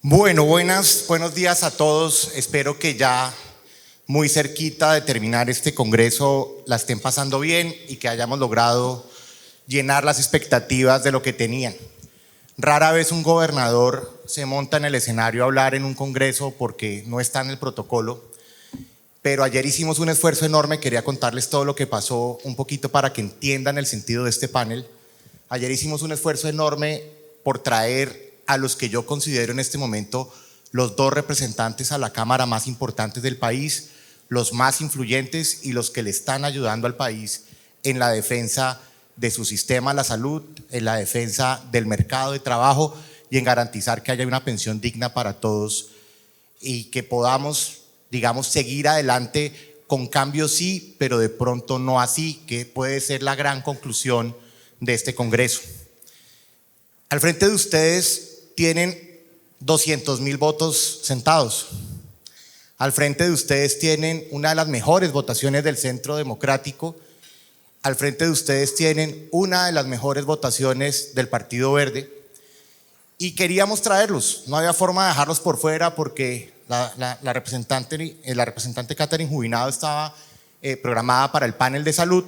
Bueno, buenos días a todos. Espero que ya muy cerquita de terminar este congreso la estén pasando bien y que hayamos logrado llenar las expectativas de lo que tenían. Rara vez un gobernador se monta en el escenario a hablar en un congreso porque no está en el protocolo, pero ayer hicimos un esfuerzo enorme. Quería contarles todo lo que pasó un poquito para que entiendan el sentido de este panel. Ayer hicimos un esfuerzo enorme por traer a los que yo considero en este momento los dos representantes a la Cámara más importantes del país, los más influyentes y los que le están ayudando al país en la defensa de su sistema de la salud, en la defensa del mercado de trabajo y en garantizar que haya una pensión digna para todos y que podamos, digamos, seguir adelante con cambios sí, pero de pronto no así, que puede ser la gran conclusión de este congreso. Al frente de ustedes tienen 200,000 votos sentados. Al frente de ustedes tienen una de las mejores votaciones del Centro Democrático. Al frente de ustedes tienen una de las mejores votaciones del Partido Verde. Y queríamos traerlos, no había forma de dejarlos por fuera porque la representante Catherine Jubinado estaba programada para el panel de salud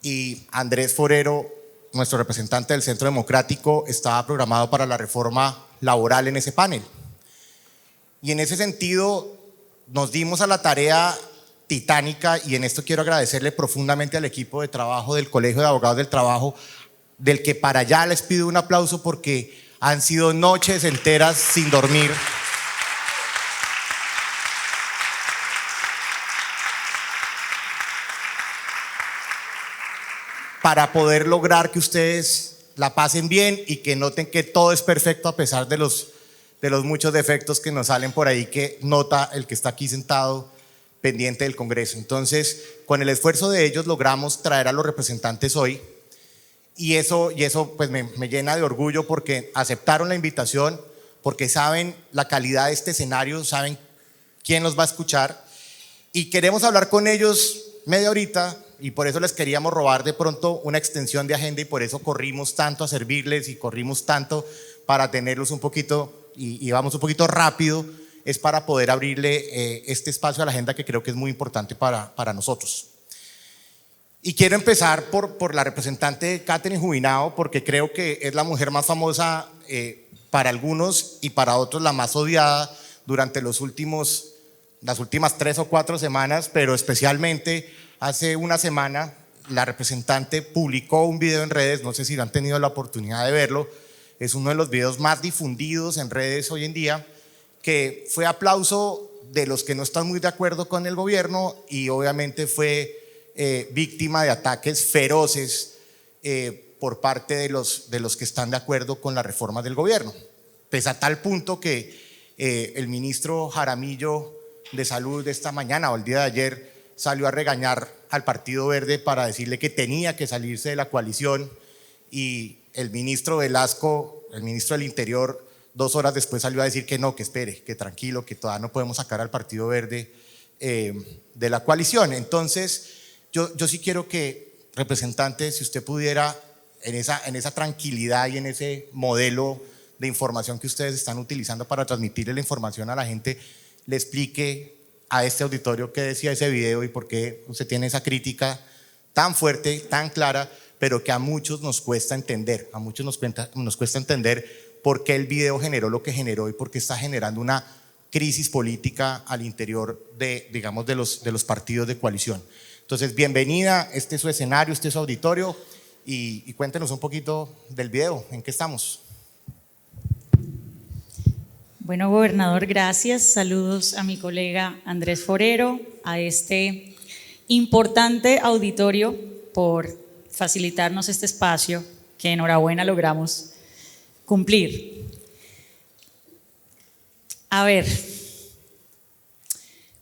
y Andrés Forero, nuestro representante del Centro Democrático, estaba programado para la reforma laboral en ese panel. Y en ese sentido nos dimos a la tarea titánica, y en esto quiero agradecerle profundamente al equipo de trabajo del Colegio de Abogados del Trabajo, del que para allá les pido un aplauso porque han sido noches enteras sin dormir. Para poder lograr que ustedes la pasen bien y que noten que todo es perfecto a pesar de los muchos defectos que nos salen por ahí, que nota el que está aquí sentado pendiente del Congreso. Entonces, con el esfuerzo de ellos logramos traer a los representantes hoy y eso pues me llena de orgullo porque aceptaron la invitación, porque saben la calidad de este escenario, saben quién los va a escuchar y queremos hablar con ellos media horita. Y por eso les queríamos robar de pronto una extensión de agenda y por eso corrimos tanto a servirles y corrimos tanto para tenerlos un poquito y vamos un poquito rápido, es para poder abrirle este espacio a la agenda que creo que es muy importante para nosotros. Y quiero empezar por la representante Catherine Jubinado porque creo que es la mujer más famosa para algunos y para otros la más odiada durante las últimas 3 o 4 semanas, pero especialmente hace una semana la representante publicó un video en redes, no sé si han tenido la oportunidad de verlo, es uno de los videos más difundidos en redes hoy en día, que fue aplauso de los que no están muy de acuerdo con el gobierno y obviamente fue víctima de ataques feroces por parte de los que están de acuerdo con la reforma del gobierno, pues a tal punto que el ministro Jaramillo de Salud de esta mañana o el día de ayer salió a regañar al Partido Verde para decirle que tenía que salirse de la coalición y el ministro Velasco, el ministro del Interior, 2 horas después salió a decir que no, que espere, que tranquilo, que todavía no podemos sacar al Partido Verde de la coalición. Entonces yo sí quiero que, representante, si usted pudiera en esa tranquilidad y en ese modelo de información que ustedes están utilizando para transmitirle la información a la gente, le explique a este auditorio qué decía ese video y por qué usted tiene esa crítica tan fuerte, tan clara, pero que a muchos nos cuesta entender, nos cuesta entender por qué el video generó lo que generó y por qué está generando una crisis política al interior de, digamos, de los partidos de coalición. Entonces, bienvenida, este es su escenario, este es su auditorio y cuéntenos un poquito del video, ¿en qué estamos? Bueno, gobernador, gracias. Saludos a mi colega Andrés Forero, a este importante auditorio por facilitarnos este espacio que enhorabuena logramos cumplir. A ver,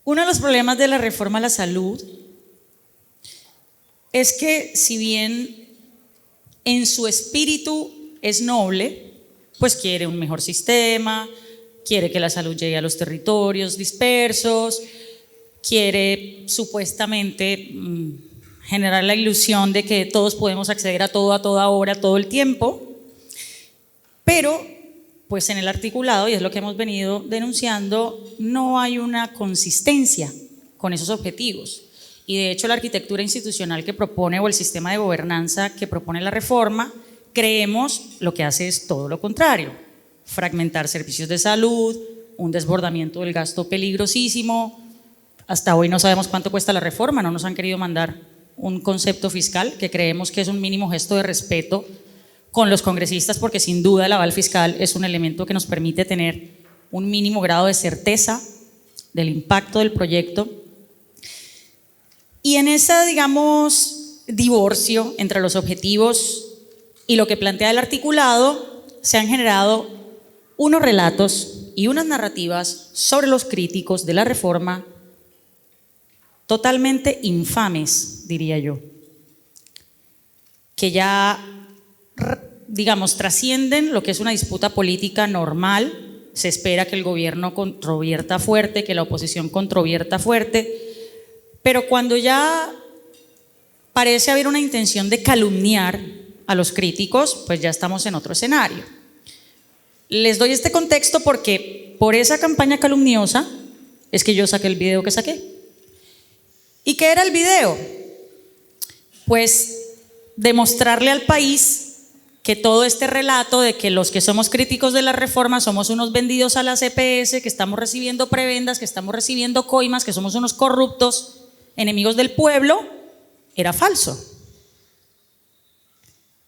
uno de los problemas de la reforma a la salud es que si bien en su espíritu es noble, pues quiere un mejor sistema, quiere que la salud llegue a los territorios dispersos, quiere supuestamente generar la ilusión de que todos podemos acceder a todo, a toda hora, todo el tiempo, pero Pues en el articulado, y es lo que hemos venido denunciando, no hay una consistencia con esos objetivos. Y de hecho la arquitectura institucional que propone o el sistema de gobernanza que propone la reforma, creemos lo que hace es todo lo contrario: fragmentar servicios de salud, un desbordamiento del gasto peligrosísimo. Hasta hoy no sabemos cuánto cuesta la reforma, no nos han querido mandar un concepto fiscal, que creemos que es un mínimo gesto de respeto con los congresistas, porque sin duda el aval fiscal es un elemento que nos permite tener un mínimo grado de certeza del impacto del proyecto. Y en ese, digamos, divorcio entre los objetivos y lo que plantea el articulado, se han generado unos relatos y unas narrativas sobre los críticos de la reforma totalmente infames, diría yo, que ya, digamos, trascienden lo que es una disputa política normal. Se espera que el gobierno controvierta fuerte, que la oposición controvierta fuerte, pero cuando ya parece haber una intención de calumniar a los críticos, pues ya estamos en otro escenario. Les doy este contexto porque por esa campaña calumniosa es que yo saqué el video que saqué. ¿Y qué era el video? Pues demostrarle al país que todo este relato de que los que somos críticos de la reforma somos unos vendidos a las EPS, que estamos recibiendo prebendas, que estamos recibiendo coimas, que somos unos corruptos, enemigos del pueblo, era falso.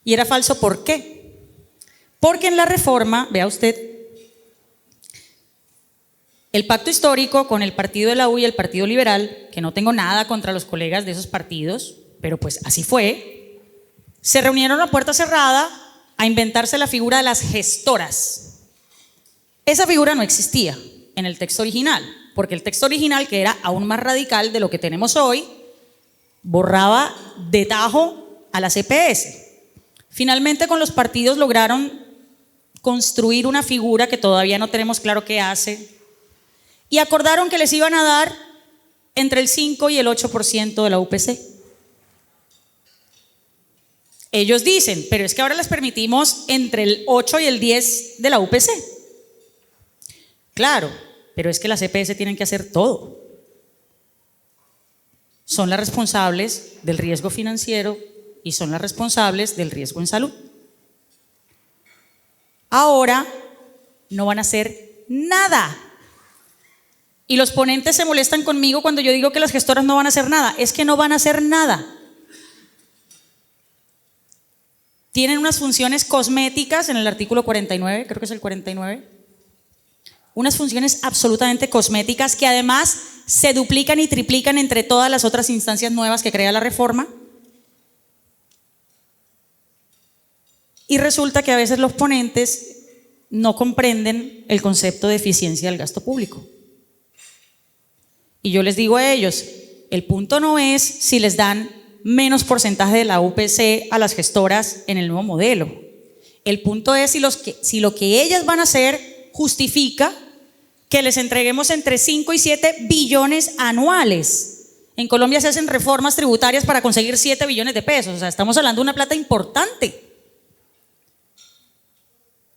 ¿Y era falso por qué? Porque en la reforma, vea usted, el pacto histórico con el partido de la U y el Partido Liberal, que no tengo nada contra los colegas de esos partidos, pero pues así fue, se reunieron a puerta cerrada a inventarse la figura de las gestoras. Esa figura no existía en el texto original, porque el texto original, que era aún más radical de lo que tenemos hoy, borraba de tajo a las EPS. Finalmente, con los partidos lograron construir una figura que todavía no tenemos claro qué hace, y acordaron que les iban a dar entre el 5 y el 8% de la UPC. Ellos dicen, pero es que ahora les permitimos entre el 8 y el 10 de la UPC. Claro, pero es que las EPS tienen que hacer todo. Son las responsables del riesgo financiero y son las responsables del riesgo en salud. Ahora no van a hacer nada. Y los ponentes se molestan conmigo cuando yo digo que las gestoras no van a hacer nada. Es que no van a hacer nada. Tienen unas funciones cosméticas en el artículo 49, creo que es el 49. Unas funciones absolutamente cosméticas que además se duplican y triplican entre todas las otras instancias nuevas que crea la reforma. Y resulta que a veces los ponentes no comprenden el concepto de eficiencia del gasto público. Y yo les digo a ellos, el punto no es si les dan menos porcentaje de la UPC a las gestoras en el nuevo modelo. El punto es si lo que ellas van a hacer justifica que les entreguemos entre 5 y 7 billones anuales. En Colombia se hacen reformas tributarias para conseguir 7 billones de pesos. O sea, estamos hablando de una plata importante.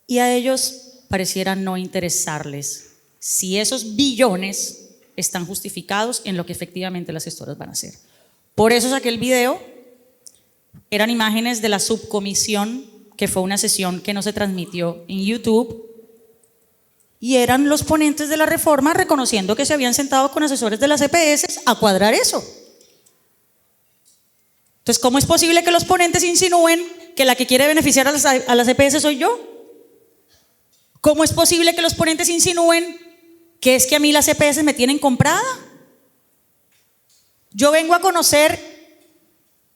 Y a ellos pareciera no interesarles si esos billones están justificados en lo que efectivamente las gestoras van a hacer. Por eso saqué el video. Eran imágenes de la subcomisión, que fue una sesión que no se transmitió en YouTube, y eran los ponentes de la reforma reconociendo que se habían sentado con asesores de las EPS a cuadrar eso. Entonces, ¿cómo es posible que los ponentes insinúen que la que quiere beneficiar a las EPS soy yo? ¿Cómo es posible que los ponentes insinúen que es que a mí las EPS me tienen comprada? Yo vengo a conocer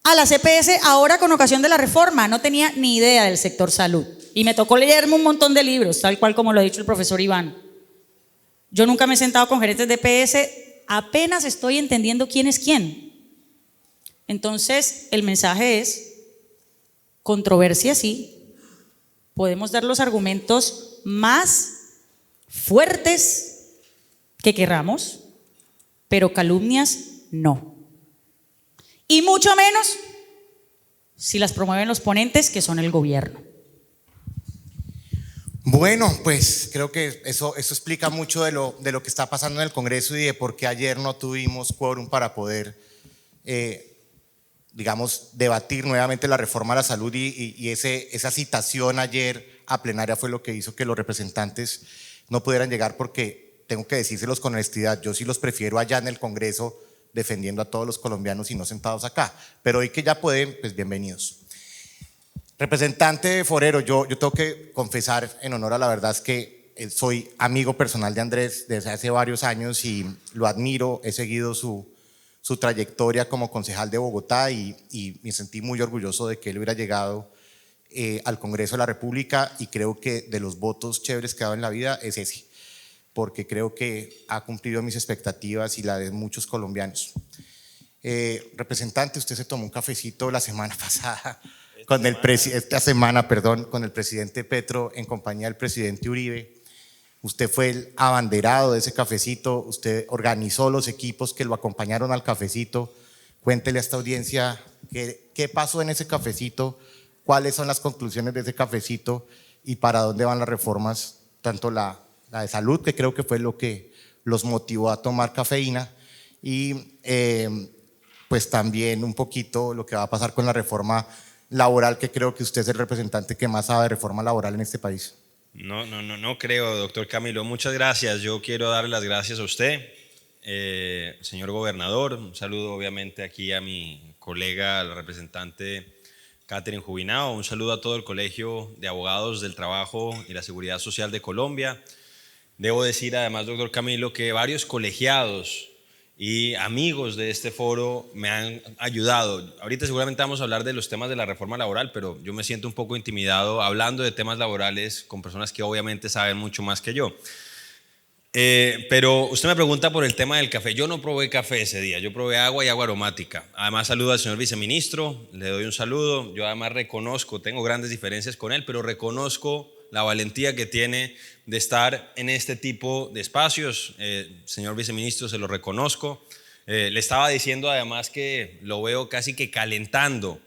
a las EPS ahora con ocasión de la reforma, no tenía ni idea del sector salud y me tocó leerme un montón de libros, tal cual como lo ha dicho el profesor Iván. Yo nunca me he sentado con gerentes de EPS, apenas estoy entendiendo quién es quién. Entonces el mensaje es: controversia sí, podemos dar los argumentos más fuertes que querramos, pero calumnias no. Y mucho menos si las promueven los ponentes, que son el gobierno. Bueno, pues creo que eso explica mucho de lo que está pasando en el Congreso y de por qué ayer no tuvimos quórum para poder, digamos, debatir nuevamente la reforma a la salud y esa citación ayer a plenaria fue lo que hizo que los representantes no pudieran llegar, porque tengo que decírselos con honestidad, yo sí los prefiero allá en el Congreso defendiendo a todos los colombianos y no sentados acá, pero hoy que ya pueden, pues bienvenidos. Representante Forero, yo tengo que confesar en honor a la verdad es que soy amigo personal de Andrés desde hace varios años y lo admiro, he seguido su trayectoria como concejal de Bogotá y me sentí muy orgulloso de que él hubiera llegado al Congreso de la República, y creo que de los votos chéveres que ha dado en la vida es ese, porque creo que ha cumplido mis expectativas y la de muchos colombianos. Representante, usted se tomó un cafecito la semana pasada con el presidente Petro en compañía del presidente Uribe. Usted fue el abanderado de ese cafecito, usted organizó los equipos que lo acompañaron al cafecito. Cuéntele a esta audiencia qué pasó en ese cafecito, cuáles son las conclusiones de ese cafecito y para dónde van las reformas, tanto la de salud, que creo que fue lo que los motivó a tomar cafeína, y pues también un poquito lo que va a pasar con la reforma laboral, que creo que usted es el representante que más sabe de reforma laboral en este país. No creo, doctor Camilo. Muchas gracias. Yo quiero darle las gracias a usted, señor gobernador. Un saludo obviamente aquí a mi colega, la representante Catherine Jubinao. Un saludo a todo el Colegio de Abogados del Trabajo y la Seguridad Social de Colombia. Debo decir además, doctor Camilo, que varios colegiados y amigos de este foro me han ayudado. Ahorita seguramente vamos a hablar de los temas de la reforma laboral, pero yo me siento un poco intimidado hablando de temas laborales con personas que obviamente saben mucho más que yo. Pero usted me pregunta por el tema del café. Yo no probé café ese día, yo probé agua y agua aromática. Además saludo al señor viceministro, le doy un saludo. Yo además reconozco, tengo grandes diferencias con él, pero reconozco la valentía que tiene de estar en este tipo de espacios. Señor viceministro, se lo reconozco. Le estaba diciendo además que lo veo casi que calentando,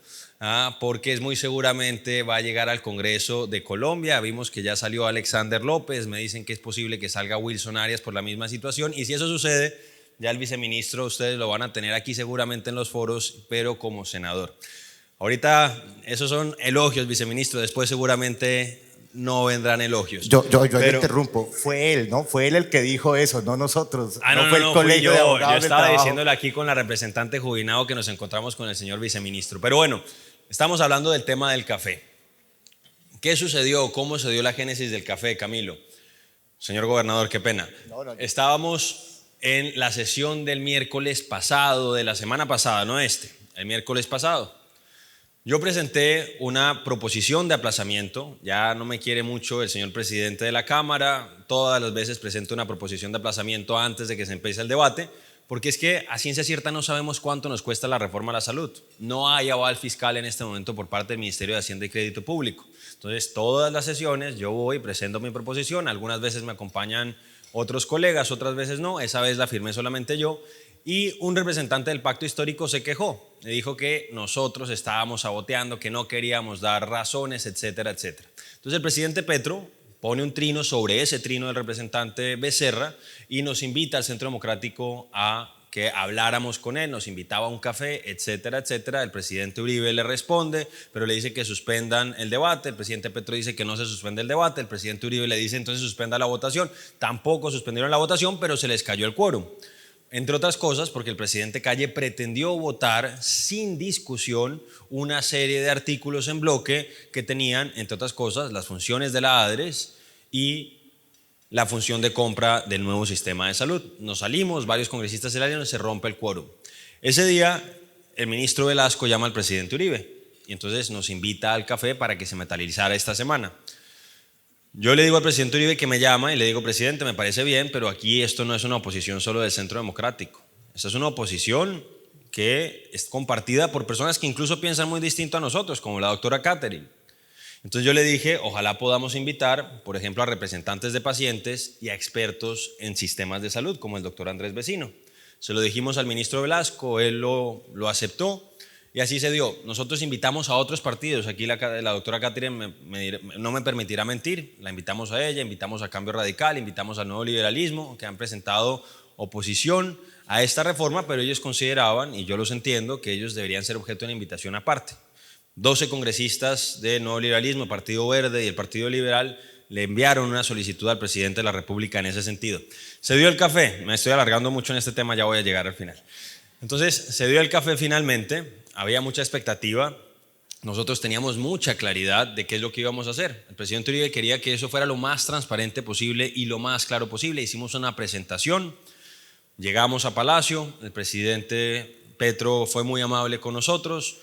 porque es muy seguramente va a llegar al Congreso de Colombia. Vimos que ya salió Alexander López, me dicen que es posible que salga Wilson Arias por la misma situación, y si eso sucede, ya el viceministro ustedes lo van a tener aquí seguramente en los foros, pero como senador. Ahorita esos son elogios, viceministro, después seguramente no vendrán elogios. Yo le interrumpo, fue él, ¿no? Fue él el que dijo eso, no nosotros. No fue el Colegio de Abogados yo estaba del Trabajo. diciéndole aquí con la representante Jubinao que nos encontramos con el señor viceministro. Pero bueno, estamos hablando del tema del café. ¿Qué sucedió? ¿Cómo se dio la génesis del café, Camilo? Señor gobernador, qué pena. Estábamos en la sesión del miércoles pasado, de la semana pasada, no el miércoles pasado. Yo presenté una proposición de aplazamiento. Ya no me quiere mucho el señor presidente de la Cámara. Todas las veces presento una proposición de aplazamiento antes de que se empiece el debate, porque es que a ciencia cierta no sabemos cuánto nos cuesta la reforma a la salud. No hay aval fiscal en este momento por parte del Ministerio de Hacienda y Crédito Público. Entonces, todas las sesiones yo voy y presento mi proposición. Algunas veces me acompañan otros colegas, otras veces no. Esa vez la firmé solamente yo. Y un representante del pacto histórico se quejó, le dijo que nosotros estábamos saboteando, que no queríamos dar razones, etcétera, etcétera. Entonces el presidente Petro pone un trino sobre ese trino del representante Becerra y nos invita al Centro Democrático a que habláramos con él, nos invitaba a un café, etcétera, etcétera. El presidente Uribe le responde, pero le dice que suspendan el debate. El presidente Petro dice que no se suspende el debate. El presidente Uribe le dice entonces suspenda la votación. Tampoco suspendieron la votación, pero se les cayó el quórum. Entre otras cosas porque el presidente Calle pretendió votar sin discusión una serie de artículos en bloque que tenían, entre otras cosas, las funciones de la ADRES y la función de compra del nuevo sistema de salud. Nos salimos, varios congresistas se salieron y se rompe el quórum. Ese día el ministro Velasco llama al presidente Uribe y entonces nos invita al café para que se materializara esta semana. Yo le digo al presidente Uribe que me llama y le digo, presidente, me parece bien, pero aquí esto no es una oposición solo del Centro Democrático. Esta es una oposición que es compartida por personas que incluso piensan muy distinto a nosotros, como la doctora Catherine. Entonces yo le dije, ojalá podamos invitar, por ejemplo, a representantes de pacientes y a expertos en sistemas de salud, como el doctor Andrés Vecino. Se lo dijimos al ministro Velasco, él lo aceptó Y así se dio. Nosotros invitamos a otros partidos. Aquí la doctora Catherine no me permitirá mentir. La invitamos a ella, invitamos a Cambio Radical, invitamos al Nuevo Liberalismo, que han presentado oposición a esta reforma, pero ellos consideraban, y yo los entiendo, que ellos deberían ser objeto de una invitación aparte. 12 congresistas de Nuevo Liberalismo, el Partido Verde y el Partido Liberal le enviaron una solicitud al presidente de la República en ese sentido. Se dio el café. Me estoy alargando mucho en este tema, ya voy a llegar al final. Entonces, se dio el café finalmente. Había mucha expectativa. Nosotros teníamos mucha claridad de qué es lo que íbamos a hacer. El presidente Uribe quería que eso fuera lo más transparente posible y lo más claro posible. Hicimos una presentación, llegamos a Palacio, el presidente Petro fue muy amable con nosotros,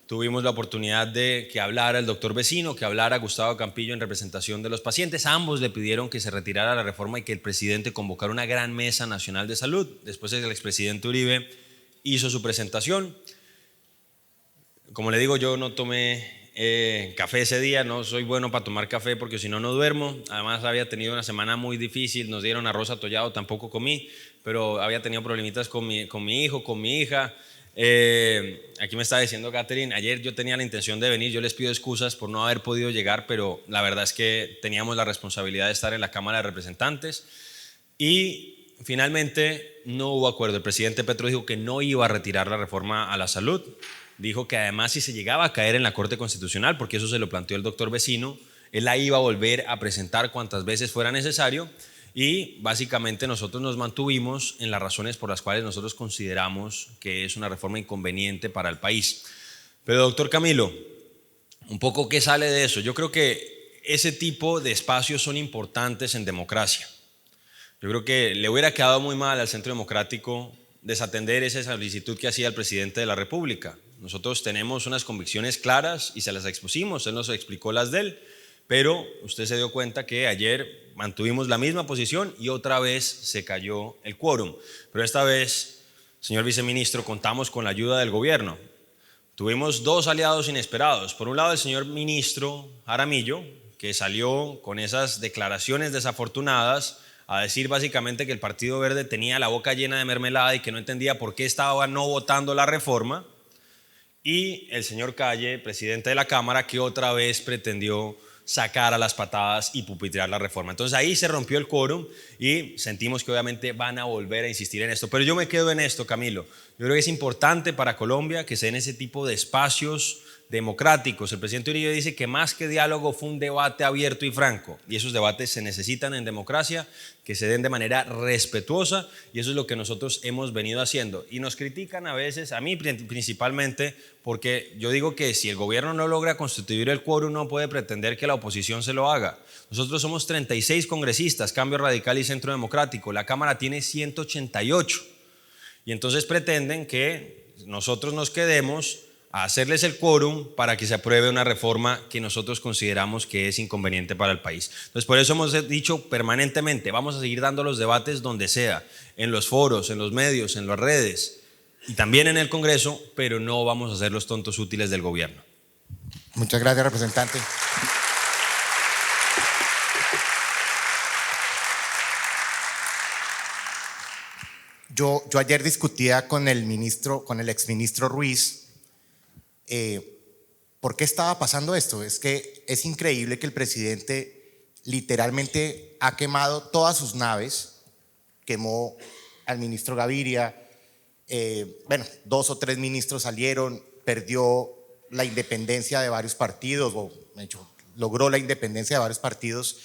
tuvimos la oportunidad de que hablara el doctor Vecino, que hablara Gustavo Campillo en representación de los pacientes. Ambos le pidieron que se retirara la reforma y que el presidente convocara una gran mesa nacional de salud. Después el expresidente Uribe hizo su presentación. Como le digo, yo no tomé café ese día, no soy bueno para tomar café porque si no, no duermo. Además había tenido una semana muy difícil, nos dieron arroz atollado, tampoco comí, pero había tenido problemitas con mi hijo, con mi hija. Aquí me está diciendo Catherine, ayer yo tenía la intención de venir, yo les pido excusas por no haber podido llegar, pero la verdad es que teníamos la responsabilidad de estar en la Cámara de Representantes y finalmente no hubo acuerdo. El presidente Petro dijo que no iba a retirar la reforma a la salud. Dijo que además si se llegaba a caer en la Corte Constitucional, porque eso se lo planteó el doctor Vecino, él la iba a volver a presentar cuantas veces fuera necesario y básicamente nosotros nos mantuvimos en las razones por las cuales nosotros consideramos que es una reforma inconveniente para el país. Pero doctor Camilo, un poco ¿qué sale de eso? Yo creo que ese tipo de espacios son importantes en democracia. Yo creo que le hubiera quedado muy mal al Centro Democrático desatender esa solicitud que hacía el presidente de la República. Nosotros tenemos unas convicciones claras y se las expusimos, él nos explicó las de él, pero usted se dio cuenta que ayer mantuvimos la misma posición y otra vez se cayó el quórum. Pero esta vez, señor viceministro, contamos con la ayuda del gobierno. Tuvimos dos aliados inesperados. Por un lado, el señor ministro Jaramillo, que salió con esas declaraciones desafortunadas a decir básicamente que el Partido Verde tenía la boca llena de mermelada y que no entendía por qué estaba no votando la reforma. Y el señor Calle, presidente de la Cámara, que otra vez pretendió sacar a las patadas y pupitrear la reforma. Entonces ahí se rompió el quórum y sentimos que obviamente van a volver a insistir en esto. Pero yo me quedo en esto, Camilo. Yo creo que es importante para Colombia que se den ese tipo de espacios democráticos. El presidente Uribe dice que más que diálogo fue un debate abierto y franco, y esos debates se necesitan en democracia, que se den de manera respetuosa, y eso es lo que nosotros hemos venido haciendo. Y nos critican a veces, a mí principalmente, porque yo digo que si el gobierno no logra constituir el quórum, no puede pretender que la oposición se lo haga. Nosotros somos 36 congresistas, Cambio Radical y Centro Democrático, la Cámara tiene 188, y entonces pretenden que nosotros nos quedemos a hacerles el quórum para que se apruebe una reforma que nosotros consideramos que es inconveniente para el país. Entonces, por eso hemos dicho permanentemente, vamos a seguir dando los debates donde sea, en los foros, en los medios, en las redes y también en el Congreso, pero no vamos a ser los tontos útiles del gobierno. Muchas gracias, representante. Yo ayer discutía con el exministro Ruiz. ¿Por qué estaba pasando esto? Es que es increíble que el presidente literalmente ha quemado todas sus naves, quemó al ministro Gaviria, dos o tres ministros salieron, perdió la independencia de varios partidos, logró la independencia de varios partidos,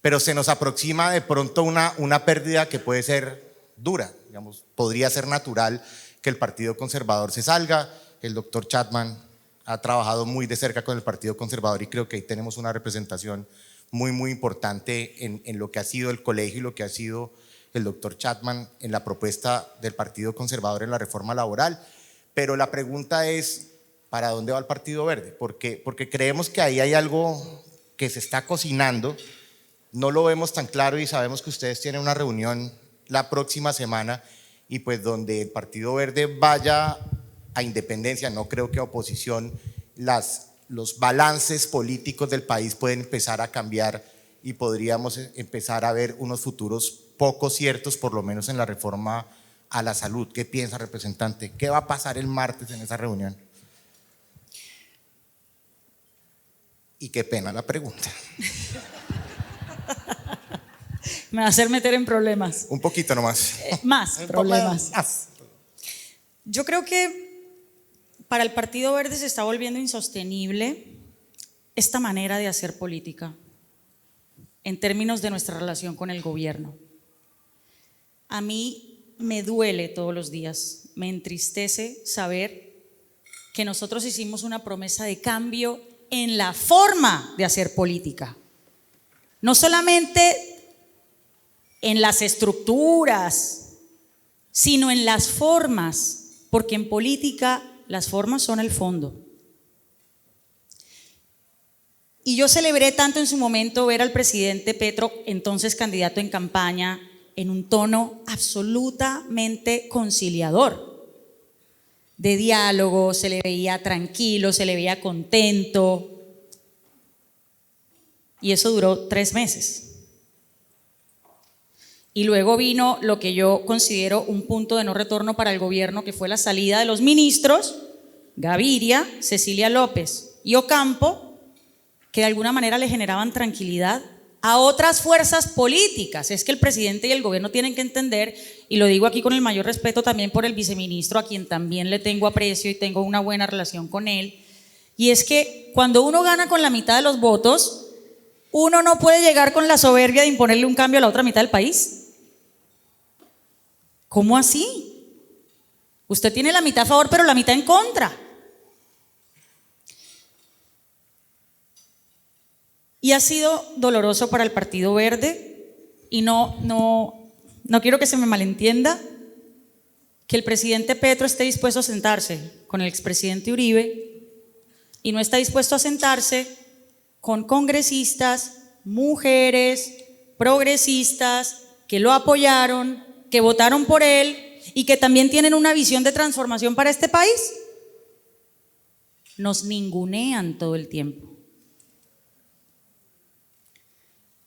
pero se nos aproxima de pronto una pérdida que puede ser dura, digamos, podría ser natural que el Partido Conservador se salga. El doctor Chapman ha trabajado muy de cerca con el Partido Conservador y creo que ahí tenemos una representación muy, muy importante en lo que ha sido el colegio y lo que ha sido el doctor Chapman en la propuesta del Partido Conservador en la reforma laboral. Pero la pregunta es, ¿para dónde va el Partido Verde? Porque creemos que ahí hay algo que se está cocinando, no lo vemos tan claro y sabemos que ustedes tienen una reunión la próxima semana y pues donde el Partido Verde vaya a independencia, no creo que a oposición, los balances políticos del país pueden empezar a cambiar y podríamos empezar a ver unos futuros poco ciertos, por lo menos en la reforma a la salud. ¿Qué piensa, representante? ¿Qué va a pasar el martes en esa reunión? Y qué pena la pregunta. Me va a hacer meter en problemas. Un poquito nomás. Más Un problemas. poco más. Yo creo que para el Partido Verde se está volviendo insostenible esta manera de hacer política en términos de nuestra relación con el gobierno. A mí me duele todos los días, me entristece saber que nosotros hicimos una promesa de cambio en la forma de hacer política. No solamente en las estructuras, sino en las formas, porque en política las formas son el fondo. Y yo celebré tanto en su momento ver al presidente Petro, entonces candidato en campaña, en un tono absolutamente conciliador, de diálogo, se le veía tranquilo, se le veía contento. Y eso duró 3 meses. Y luego vino lo que yo considero un punto de no retorno para el gobierno, que fue la salida de los ministros, Gaviria, Cecilia López y Ocampo, que de alguna manera le generaban tranquilidad a otras fuerzas políticas. Es que el presidente y el gobierno tienen que entender, y lo digo aquí con el mayor respeto también por el viceministro, a quien también le tengo aprecio y tengo una buena relación con él, y es que cuando uno gana con la mitad de los votos, uno no puede llegar con la soberbia de imponerle un cambio a la otra mitad del país. ¿Cómo así? Usted tiene la mitad a favor, pero la mitad en contra. Y ha sido doloroso para el Partido Verde, y no quiero que se me malentienda, que el presidente Petro esté dispuesto a sentarse con el expresidente Uribe y no está dispuesto a sentarse con congresistas, mujeres, progresistas, que lo apoyaron, que votaron por él y que también tienen una visión de transformación para este país. Nos ningunean todo el tiempo.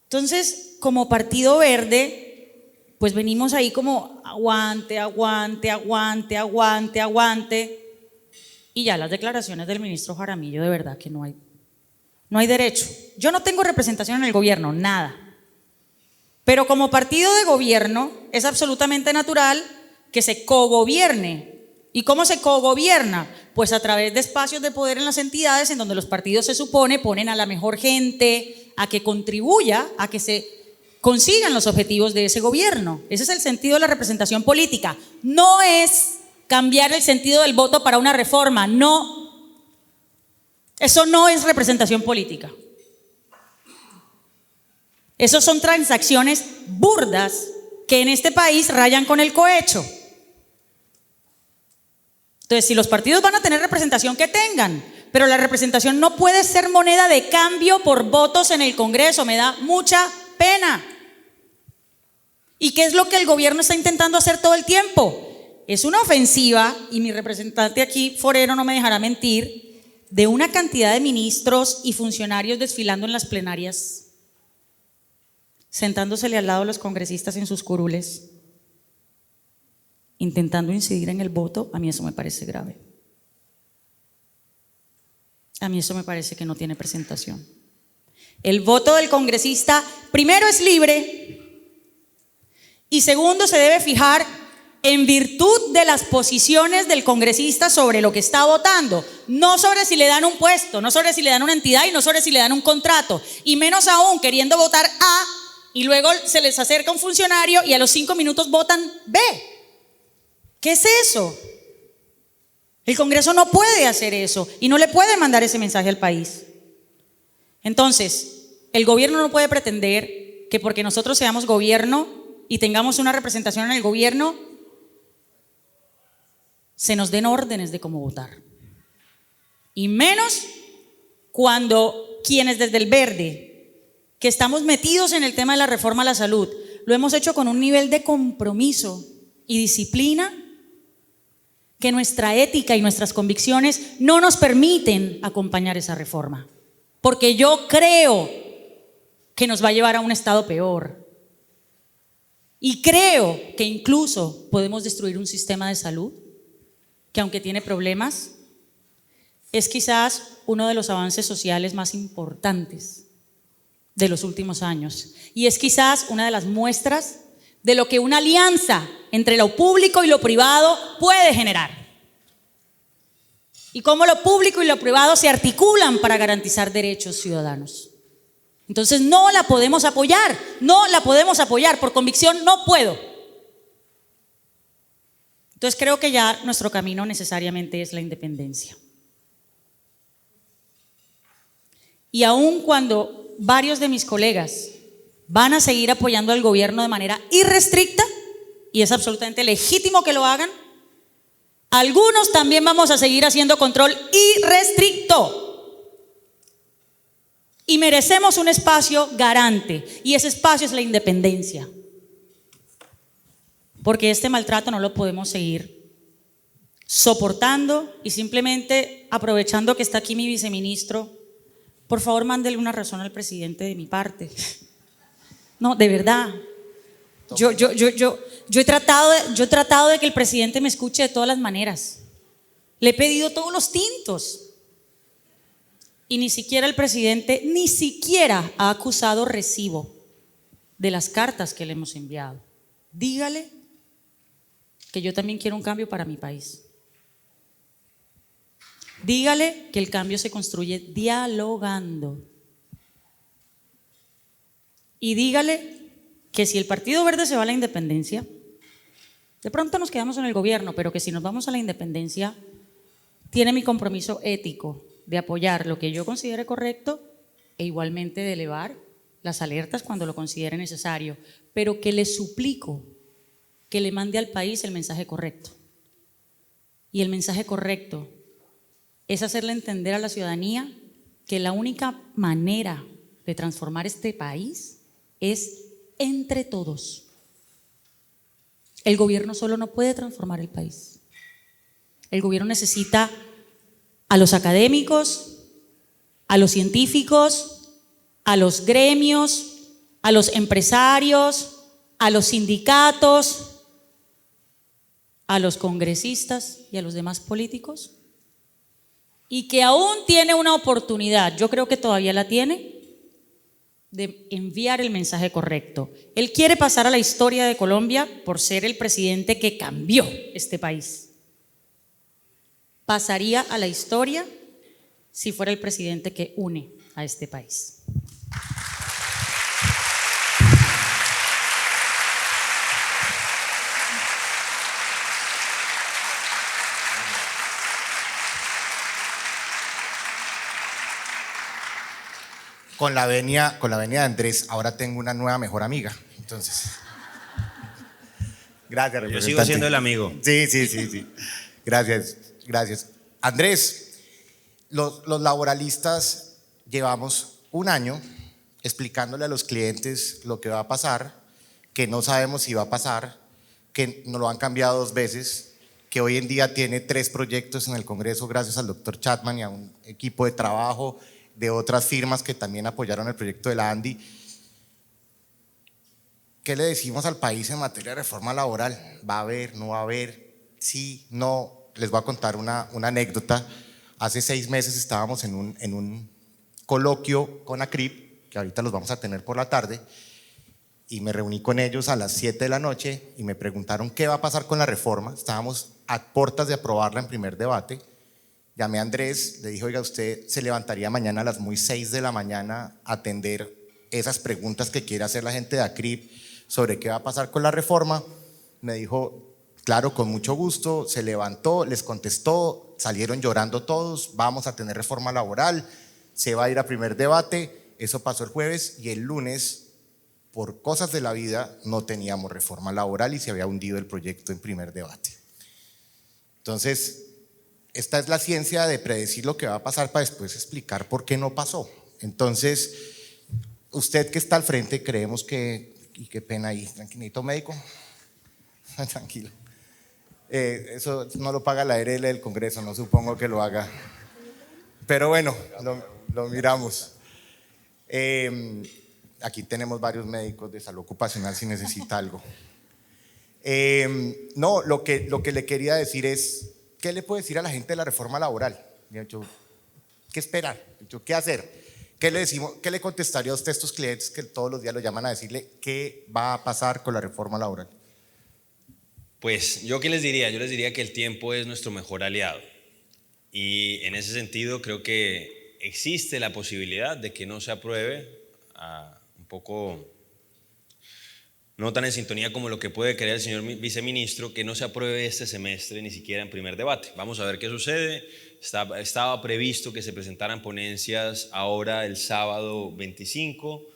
Entonces, como Partido Verde, pues venimos ahí como aguante, aguante, aguante, aguante, aguante. Y ya las declaraciones del ministro Jaramillo, de verdad que no hay derecho. Yo no tengo representación en el gobierno, nada. Pero como partido de gobierno es absolutamente natural que se cogobierne. ¿Y cómo se cogobierna? Pues a través de espacios de poder en las entidades en donde los partidos se supone ponen a la mejor gente a que contribuya a que se consigan los objetivos de ese gobierno. Ese es el sentido de la representación política. No es cambiar el sentido del voto para una reforma, no. Eso no es representación política. Esos son transacciones burdas que en este país rayan con el cohecho. Entonces, si los partidos van a tener representación, que tengan, pero la representación no puede ser moneda de cambio por votos en el Congreso. Me da mucha pena. ¿Y qué es lo que el gobierno está intentando hacer todo el tiempo? Es una ofensiva, y mi representante aquí, Forero, no me dejará mentir, de una cantidad de ministros y funcionarios desfilando en las plenarias, sentándosele al lado a los congresistas en sus curules, intentando incidir en el voto. A mí eso me parece grave. A mí eso me parece que no tiene presentación. El voto del congresista, primero, es libre, y segundo, se debe fijar en virtud de las posiciones del congresista sobre lo que está votando, no sobre si le dan un puesto, no sobre si le dan una entidad y no sobre si le dan un contrato, y menos aún queriendo votar A y luego se les acerca un funcionario y a los 5 minutos votan B. ¿Qué es eso? El Congreso no puede hacer eso y no le puede mandar ese mensaje al país. Entonces, el gobierno no puede pretender que porque nosotros seamos gobierno y tengamos una representación en el gobierno, se nos den órdenes de cómo votar. Y menos cuando quienes desde el Verde, que estamos metidos en el tema de la reforma a la salud, lo hemos hecho con un nivel de compromiso y disciplina que nuestra ética y nuestras convicciones no nos permiten acompañar esa reforma, porque yo creo que nos va a llevar a un estado peor, y creo que incluso podemos destruir un sistema de salud que, aunque tiene problemas, es quizás uno de los avances sociales más importantes de los últimos años. Y es quizás una de las muestras de lo que una alianza entre lo público y lo privado puede generar. Y cómo lo público y lo privado se articulan para garantizar derechos ciudadanos. Entonces no la podemos apoyar, por convicción no puedo. Entonces creo que ya nuestro camino necesariamente es la independencia. Y aun cuando varios de mis colegas van a seguir apoyando al gobierno de manera irrestricta, y es absolutamente legítimo que lo hagan, algunos también vamos a seguir haciendo control irrestricto. Y merecemos un espacio garante, y ese espacio es la independencia. Porque este maltrato no lo podemos seguir soportando, y simplemente aprovechando que está aquí mi viceministro, por favor mándele una razón al presidente de mi parte. No, de verdad. Yo he tratado de que el presidente me escuche de todas las maneras. Le he pedido todos los tintos. Y ni siquiera el presidente, ni siquiera ha acusado recibo de las cartas que le hemos enviado. Dígale que yo también quiero un cambio para mi país. Dígale que el cambio se construye dialogando. Y dígale que si el Partido Verde se va a la independencia, de pronto nos quedamos en el gobierno, pero que si nos vamos a la independencia, tiene mi compromiso ético de apoyar lo que yo considere correcto e igualmente de elevar las alertas cuando lo considere necesario, pero que le suplico que le mande al país el mensaje correcto. Y el mensaje correcto es hacerle entender a la ciudadanía que la única manera de transformar este país es entre todos. El gobierno solo no puede transformar el país. El gobierno necesita a los académicos, a los científicos, a los gremios, a los empresarios, a los sindicatos, a los congresistas y a los demás políticos, y que aún tiene una oportunidad, yo creo que todavía la tiene, de enviar el mensaje correcto. Él quiere pasar a la historia de Colombia por ser el presidente que cambió este país. Pasaría a la historia si fuera el presidente que une a este país. Con la venia de Andrés, ahora tengo una nueva mejor amiga. Entonces, gracias, representante. Yo sigo siendo el amigo. Sí. Gracias. Andrés, los laboralistas llevamos un año explicándole a los clientes lo que va a pasar, que no sabemos si va a pasar, que nos lo han cambiado 2 veces, que hoy en día tiene 3 proyectos en el Congreso gracias al doctor Chapman y a un equipo de trabajo de otras firmas que también apoyaron el proyecto de la ANDI. ¿Qué le decimos al país en materia de reforma laboral? ¿Va a haber, no va a haber? Sí, no. Les voy a contar una anécdota. Hace 6 meses estábamos en un coloquio con ACRIP, que ahorita los vamos a tener por la tarde, y me reuní con ellos a las 7 de la noche y me preguntaron qué va a pasar con la reforma. Estábamos a puertas de aprobarla en primer debate. Llamé a Andrés, le dije, oiga, usted se levantaría mañana a las muy 6 de la mañana a atender esas preguntas que quiere hacer la gente de ACRIP sobre qué va a pasar con la reforma. Me dijo, claro, con mucho gusto. Se levantó, les contestó, salieron llorando todos, vamos a tener reforma laboral, se va a ir a primer debate. Eso pasó el jueves y el lunes, por cosas de la vida, no teníamos reforma laboral y se había hundido el proyecto en primer debate. Entonces, esta es la ciencia de predecir lo que va a pasar para después explicar por qué no pasó. Entonces, usted que está al frente, creemos que, y qué pena ahí, tranquilito médico, tranquilo. Eso no lo paga la ARL del Congreso, no supongo que lo haga. Pero bueno, lo miramos. Aquí tenemos varios médicos de salud ocupacional si necesita algo. No, lo que le quería decir es, ¿qué le puedo decir a la gente de la reforma laboral? Yo ¿Qué esperar? ¿Qué hacer? ¿Qué le decimos? ¿Qué le contestaría a usted a estos clientes que todos los días lo llaman a decirle qué va a pasar con la reforma laboral? Pues yo qué les diría, yo les diría que el tiempo es nuestro mejor aliado y en ese sentido creo que existe la posibilidad de que no se apruebe, un poco no tan en sintonía como lo que puede querer el señor viceministro, que no se apruebe este semestre ni siquiera en primer debate. Vamos a ver qué sucede. Estaba previsto que se presentaran ponencias ahora el sábado 25,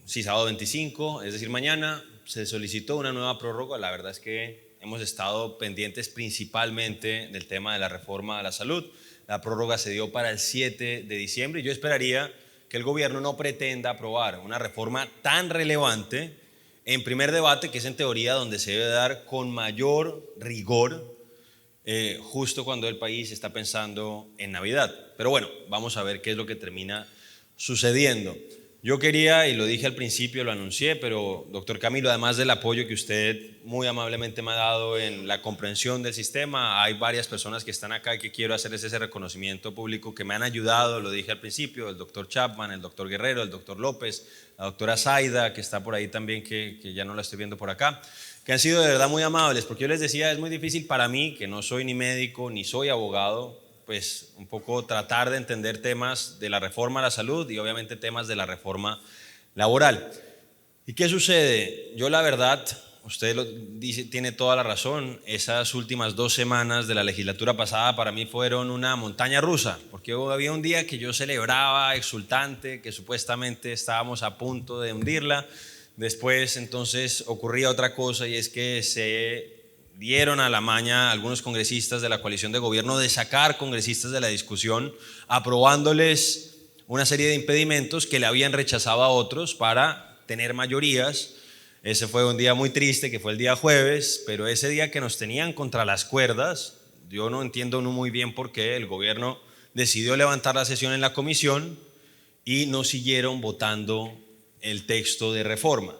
sábado 25, es decir, mañana. Se solicitó una nueva prórroga. La verdad es que hemos estado pendientes principalmente del tema de la reforma a la salud. La prórroga se dio para el 7 de diciembre y yo esperaría que el gobierno no pretenda aprobar una reforma tan relevante en primer debate, que es en teoría donde se debe dar con mayor rigor, justo cuando el país está pensando en Navidad. Pero bueno, vamos a ver qué es lo que termina sucediendo. Yo quería, y lo dije al principio, lo anuncié, pero doctor Camilo, además del apoyo que usted muy amablemente me ha dado en la comprensión del sistema, hay varias personas que están acá y que quiero hacerles ese reconocimiento público que me han ayudado, lo dije al principio, el doctor Chapman, el doctor Guerrero, el doctor López, la doctora Zaida, que está por ahí también, que ya no la estoy viendo por acá, que han sido de verdad muy amables, porque yo les decía, es muy difícil para mí, que no soy ni médico ni soy abogado, pues un poco tratar de entender temas de la reforma a la salud y obviamente temas de la reforma laboral. ¿Y qué sucede? Yo la verdad, usted lo dice, tiene toda la razón, esas últimas 2 semanas de la legislatura pasada para mí fueron una montaña rusa, porque había un día que yo celebraba exultante, que supuestamente estábamos a punto de hundirla, después entonces ocurría otra cosa y es que se dieron a la maña algunos congresistas de la coalición de gobierno de sacar congresistas de la discusión, aprobándoles una serie de impedimentos que le habían rechazado a otros para tener mayorías. Ese fue un día muy triste, que fue el día jueves, pero ese día que nos tenían contra las cuerdas, yo no entiendo muy bien por qué el gobierno decidió levantar la sesión en la comisión y no siguieron votando el texto de reforma.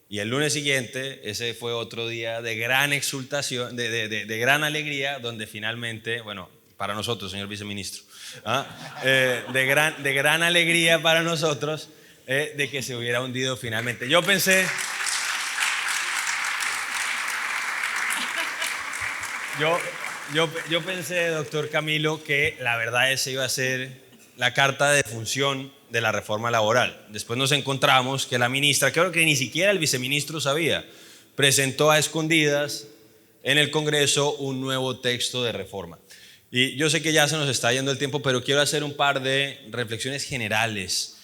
Y el lunes siguiente, ese fue otro día de gran exultación, de gran alegría, donde finalmente, bueno, para nosotros, señor viceministro, de gran alegría para nosotros de que se hubiera hundido finalmente. Yo pensé, yo pensé, doctor Camilo, que la verdad esa iba a ser la carta de defunción de la reforma laboral. Después nos encontramos que la ministra, creo que ni siquiera el viceministro sabía, presentó a escondidas en el Congreso un nuevo texto de reforma. Y yo sé que ya se nos está yendo el tiempo, pero quiero hacer un par de reflexiones generales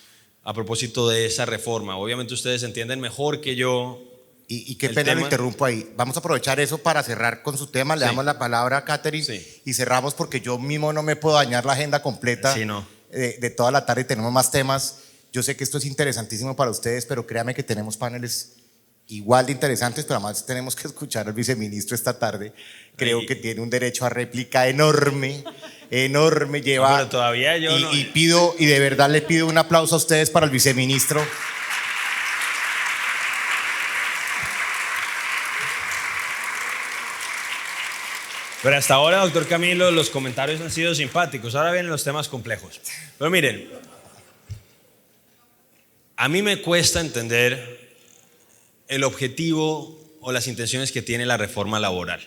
a propósito de esa reforma. Obviamente ustedes entienden mejor que yo. Y qué pena lo interrumpo ahí. Vamos a aprovechar eso para cerrar con su tema. Le damos la palabra a Catherine y cerramos porque yo mismo no me puedo dañar la agenda completa de toda la tarde. Tenemos más temas. Yo sé que esto es interesantísimo para ustedes, pero créame que tenemos paneles igual de interesantes, pero además tenemos que escuchar al viceministro esta tarde. Creo que tiene un derecho a réplica enorme, enorme. Lleva, pero todavía yo y de verdad le pido un aplauso a ustedes para el viceministro. Pero hasta ahora, doctor Camilo, los comentarios han sido simpáticos. Ahora vienen los temas complejos. Pero miren, a mí me cuesta entender el objetivo o las intenciones que tiene la reforma laboral.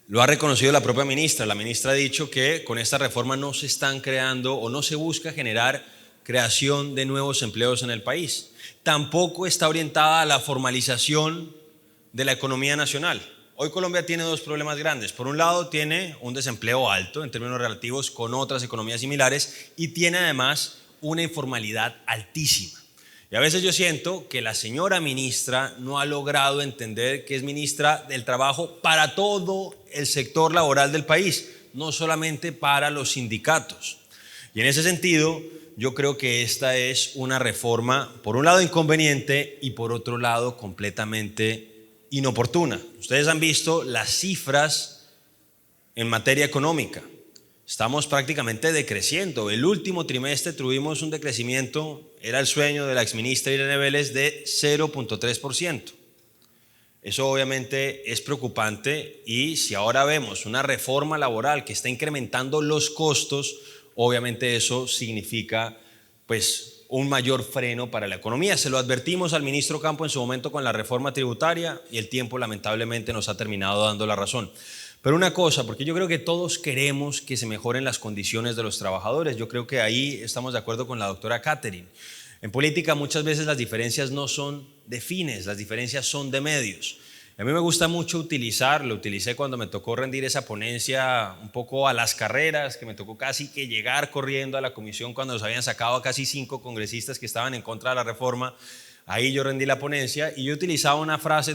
Lo ha reconocido la propia ministra. La ministra ha dicho que con esta reforma no se están creando o no se busca generar creación de nuevos empleos en el país. Tampoco está orientada a la formalización de la economía nacional. Hoy Colombia tiene 2 problemas grandes. Por un lado, tiene un desempleo alto en términos relativos con otras economías similares y tiene además una informalidad altísima. Y a veces yo siento que la señora ministra no ha logrado entender que es ministra del trabajo para todo el sector laboral del país, no solamente para los sindicatos. Y en ese sentido, yo creo que esta es una reforma, por un lado inconveniente y por otro lado completamente inoportuna. Ustedes han visto las cifras en materia económica. Estamos prácticamente decreciendo. El último trimestre tuvimos un decrecimiento, era el sueño de la exministra Irene Vélez, de 0.3%. Eso obviamente es preocupante y si ahora vemos una reforma laboral que está incrementando los costos, obviamente eso significa pues un mayor freno para la economía. Se lo advertimos al ministro Campo en su momento con la reforma tributaria y el tiempo lamentablemente nos ha terminado dando la razón. Pero una cosa, porque yo creo que todos queremos que se mejoren las condiciones de los trabajadores. Yo creo que ahí estamos de acuerdo con la doctora Catherine. En política muchas veces las diferencias no son de fines, las diferencias son de medios. A mí me gusta mucho lo utilicé cuando me tocó rendir esa ponencia un poco a las carreras, que me tocó casi que llegar corriendo a la comisión cuando nos habían sacado a casi 5 congresistas que estaban en contra de la reforma. Ahí yo rendí la ponencia y yo utilizaba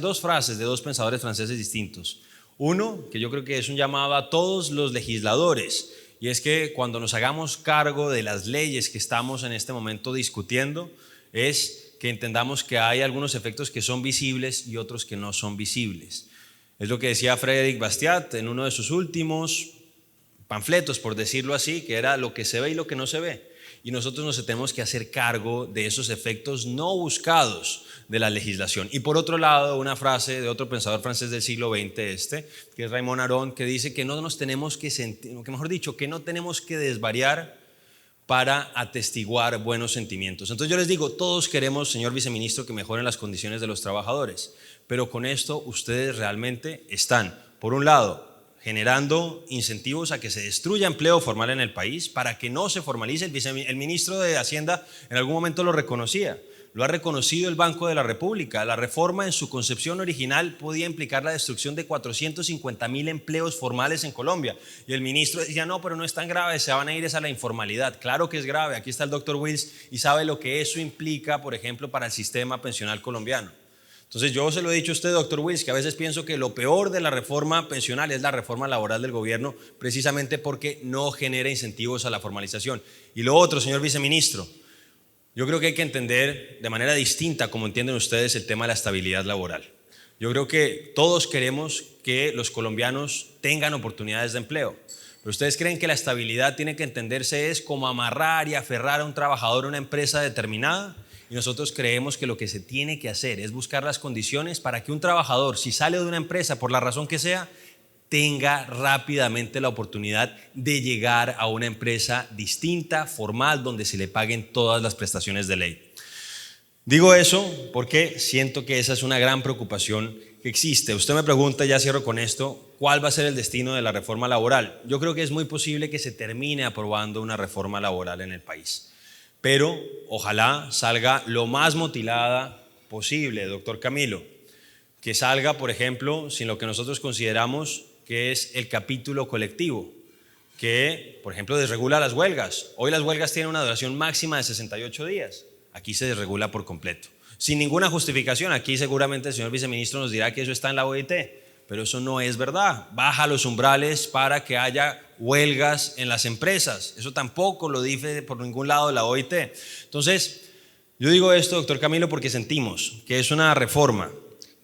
dos frases de 2 pensadores franceses distintos. Uno, que yo creo que es un llamado a todos los legisladores, y es que cuando nos hagamos cargo de las leyes que estamos en este momento discutiendo, es que entendamos que hay algunos efectos que son visibles y otros que no son visibles. Es lo que decía Frédéric Bastiat en uno de sus últimos panfletos, por decirlo así, que era lo que se ve y lo que no se ve. Y nosotros nos tenemos que hacer cargo de esos efectos no buscados de la legislación. Y por otro lado, una frase de otro pensador francés del siglo XX, que es Raymond Aron, que dice que no nos tenemos que que no tenemos que desvariar para atestiguar buenos sentimientos. Entonces yo les digo, todos queremos, señor viceministro, que mejoren las condiciones de los trabajadores, pero con esto ustedes realmente están, por un lado, generando incentivos a que se destruya empleo formal en el país para que no se formalice. El ministro de Hacienda en algún momento lo reconocía. Lo ha reconocido el Banco de la República. La reforma en su concepción original podía implicar la destrucción de 450,000 empleos formales en Colombia. Y el ministro decía, no, pero no es tan grave, se van a ir a la informalidad. Claro que es grave. Aquí está el doctor Wills y sabe lo que eso implica, por ejemplo, para el sistema pensional colombiano. Entonces yo se lo he dicho a usted, doctor Wills, que a veces pienso que lo peor de la reforma pensional es la reforma laboral del gobierno, precisamente porque no genera incentivos a la formalización. Y lo otro, señor viceministro, yo creo que hay que entender de manera distinta, como entienden ustedes, el tema de la estabilidad laboral. Yo creo que todos queremos que los colombianos tengan oportunidades de empleo, pero ustedes creen que la estabilidad tiene que entenderse es como amarrar y aferrar a un trabajador a una empresa determinada, y nosotros creemos que lo que se tiene que hacer es buscar las condiciones para que un trabajador, si sale de una empresa por la razón que sea, tenga rápidamente la oportunidad de llegar a una empresa distinta, formal, donde se le paguen todas las prestaciones de ley. Digo eso porque siento que esa es una gran preocupación que existe. Usted me pregunta, ya cierro con esto, ¿cuál va a ser el destino de la reforma laboral? Yo creo que es muy posible que se termine aprobando una reforma laboral en el país, pero ojalá salga lo más motilada posible, doctor Camilo, que salga, por ejemplo, sin lo que nosotros consideramos que es el capítulo colectivo, que, por ejemplo, desregula las huelgas. Hoy las huelgas tienen una duración máxima de 68 días. Aquí se desregula por completo, sin ninguna justificación. Aquí seguramente el señor viceministro nos dirá que eso está en la OIT, pero eso no es verdad. Baja los umbrales para que haya huelgas en las empresas. Eso tampoco lo dice por ningún lado la OIT. Entonces, yo digo esto, doctor Camilo, porque sentimos que es una reforma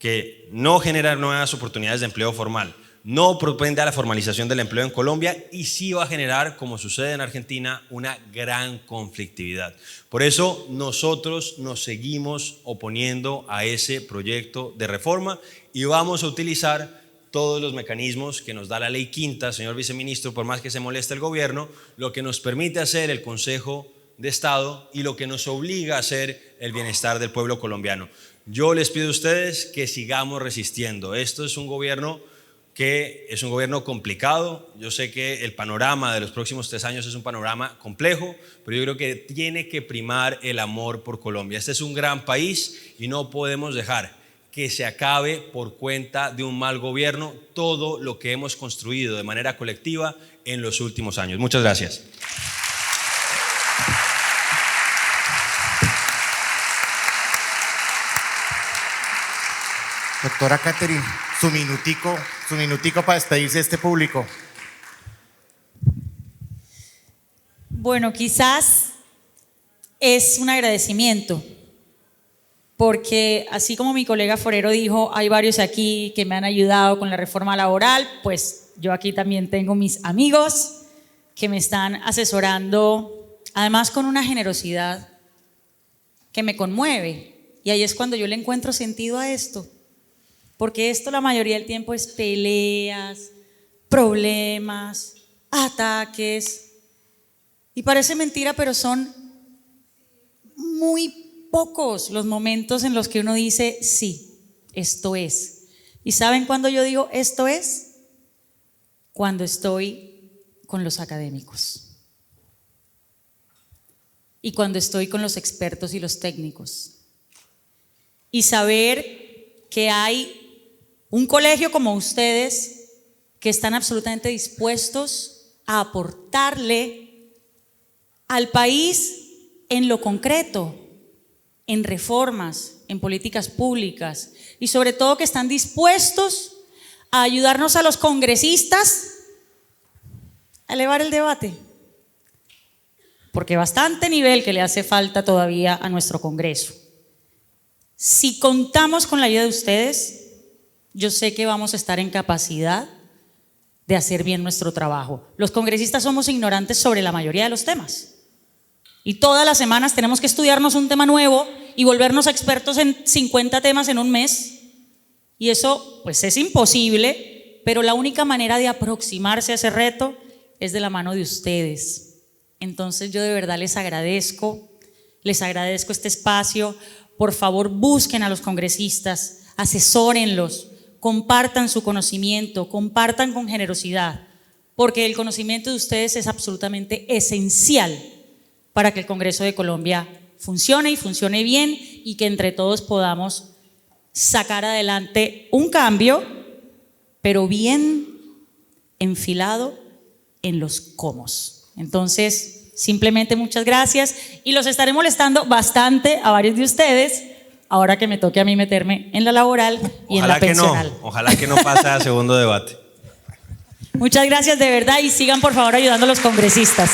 que no genera nuevas oportunidades de empleo formal, no propende a la formalización del empleo en Colombia y sí va a generar, como sucede en Argentina, una gran conflictividad. Por eso nosotros nos seguimos oponiendo a ese proyecto de reforma y vamos a utilizar todos los mecanismos que nos da la ley quinta, señor viceministro, por más que se moleste el gobierno, lo que nos permite hacer el Consejo de Estado y lo que nos obliga a hacer el bienestar del pueblo colombiano. Yo les pido a ustedes que sigamos resistiendo. Esto es un gobierno que es un gobierno complicado. Yo sé que el panorama de los próximos 3 años es un panorama complejo, pero yo creo que tiene que primar el amor por Colombia. Este es un gran país y no podemos dejar que se acabe por cuenta de un mal gobierno todo lo que hemos construido de manera colectiva en los últimos años. Muchas gracias. Doctora Catherine, su minutico para despedirse de este público. Bueno, quizás es un agradecimiento, porque así como mi colega Forero dijo, hay varios aquí que me han ayudado con la reforma laboral, pues yo aquí también tengo mis amigos que me están asesorando, además con una generosidad que me conmueve, y ahí es cuando yo le encuentro sentido a esto. Porque esto la mayoría del tiempo es peleas, problemas, ataques. Y parece mentira, pero son muy pocos los momentos en los que uno dice, sí, esto es. ¿Y saben cuándo yo digo esto es? Cuando estoy con los académicos y cuando estoy con los expertos y los técnicos. Y saber que hay un colegio como ustedes que están absolutamente dispuestos a aportarle al país en lo concreto, en reformas, en políticas públicas, y sobre todo que están dispuestos a ayudarnos a los congresistas a elevar el debate, porque bastante nivel que le hace falta todavía a nuestro Congreso. Si contamos con la ayuda de ustedes, yo sé que vamos a estar en capacidad de hacer bien nuestro trabajo. Los congresistas somos ignorantes sobre la mayoría de los temas y todas las semanas tenemos que estudiarnos un tema nuevo y volvernos expertos en 50 temas en un mes, y eso pues es imposible, pero la única manera de aproximarse a ese reto es de la mano de ustedes. Entonces yo de verdad les agradezco este espacio. Por favor, busquen a los congresistas, asesórenlos, compartan su conocimiento, compartan con generosidad, porque el conocimiento de ustedes es absolutamente esencial para que el Congreso de Colombia funcione y funcione bien, y que entre todos podamos sacar adelante un cambio, pero bien enfilado en los cómo. Entonces, simplemente muchas gracias, y los estaré molestando bastante a varios de ustedes ahora que me toque a mí meterme en la laboral y en la pensional. Ojalá que no pase a segundo debate. Muchas gracias de verdad, y sigan por favor ayudando a los congresistas.